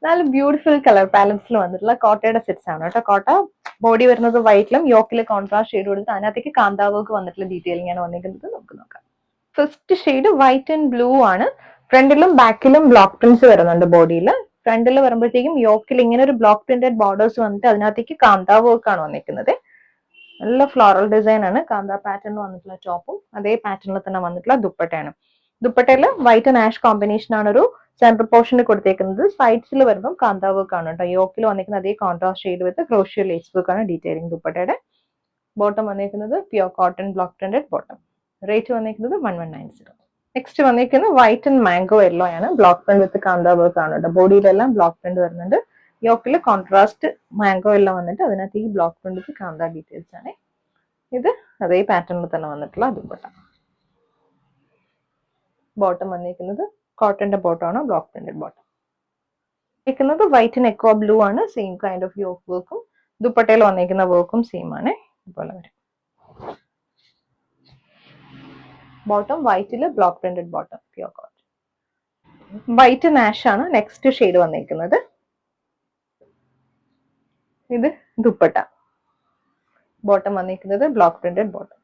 നല്ല beautiful colour പാലൻസിൽ വന്നിട്ടുള്ള കോട്ടയുടെ സെറ്റ്സ് ആണ് കേട്ടോ. കോട്ട ബോഡി വരുന്നത് വൈറ്റിലും യോക്കിൽ കോൺട്രാസ്റ്റ് ഷെയ്ഡ് കൊടുത്ത് അതിനകത്തേക്ക് കാന്താ വർക്ക് വന്നിട്ടുള്ള ഡീറ്റെയിലിംഗ് ആണ് വന്നിരിക്കുന്നത്. നമുക്ക് നോക്കാം. First shade white and blue ആണ്. ഫ്രണ്ടിലും ബാക്കിലും ബ്ലോക്ക് പ്രിന്റ്സ് വരുന്നുണ്ട് ബോഡിയിൽ. ഫ്രണ്ടിൽ വരുമ്പോഴത്തേക്കും യോക്കിൽ ഇങ്ങനെ ഒരു ബ്ലോക്ക് പ്രിന്റഡ് ബോർഡേഴ്സ് വന്നിട്ട് അതിനകത്തേക്ക് കാന്താ വർക്ക് ആണ് വന്നിരിക്കുന്നത്. നല്ല ഫ്ലോറൽ ഡിസൈൻ ആണ്. കാന്താ പാറ്റേൺ വന്നിട്ടുള്ള ടോപ്പും അതേ പാറ്റേണിൽ തന്നെ വന്നിട്ടുള്ള ദുപ്പട്ടയാണ്. ദുപ്പട്ടയിൽ വൈറ്റ് ആൻഡ് ആഷ് കോമ്പിനേഷൻ ആണ് ഒരു സെൻട്രൽ പോർഷനിൽ കൊടുത്തേക്കുന്നത്. സൈഡ്സിൽ വരുമ്പോൾ കാന്താ വർക്ക് ആണ് കേട്ടോ. യോക്കിൽ വന്നിരിക്കുന്ന അതേ contrast shade with crochet lace work ആണ് ഡീറ്റെയിലിംഗ് ദുപ്പട്ടയുടെ. ബോട്ടം വന്നിരിക്കുന്നത് pure cotton block printed bottom. Rate വന്നിരിക്കുന്നത് 1190. നെക്സ്റ്റ് വന്നിരിക്കുന്നത് വൈറ്റ് ആൻഡ് മാംഗോ യെല്ലോ ആണ്. Block print with kantha work ആണ് കേട്ടോ. ബോഡിയിലെല്ലാം ബ്ലോക്ക് പ്രിന്റ് വരുന്നുണ്ട്. യോക്കിൽ കോൺട്രാസ്റ്റ് മാംഗോ യെല്ലോ വന്നിട്ട് അതിനകത്ത് ഈ block print with kantha details ആണ്. ഇത് അതേ പാറ്റേണിൽ തന്നെ വന്നിട്ടുള്ള ദുപ്പട്ട. ബോട്ടം വന്നിരിക്കുന്നത് കോട്ടന്റെ ബോട്ടം ആണ്, ബ്ലോക്ക് പ്രിന്റഡ് ബോട്ടം. വന്നിരിക്കുന്നത് വൈറ്റ് ആൻഡ് എക്കോ ബ്ലൂ ആണ്. സെയിം കൈൻഡ് ഓഫ് യോക്ക് വർക്കും ദുപ്പട്ടയിൽ വന്നിരിക്കുന്ന വർക്കും സെയിം ആണ്. ഇതുപോലെ വരും. ബോട്ടം വൈറ്റിൽ block printed bottom, pure cotton. White നാഷ് ആണ് നെക്സ്റ്റ് ഷെയ്ഡ് വന്നിരിക്കുന്നത്. ഇത് ദുപ്പട്ട. ബോട്ടം വന്നിരിക്കുന്നത് ബ്ലോക്ക് പ്രിന്റഡ് ബോട്ടം.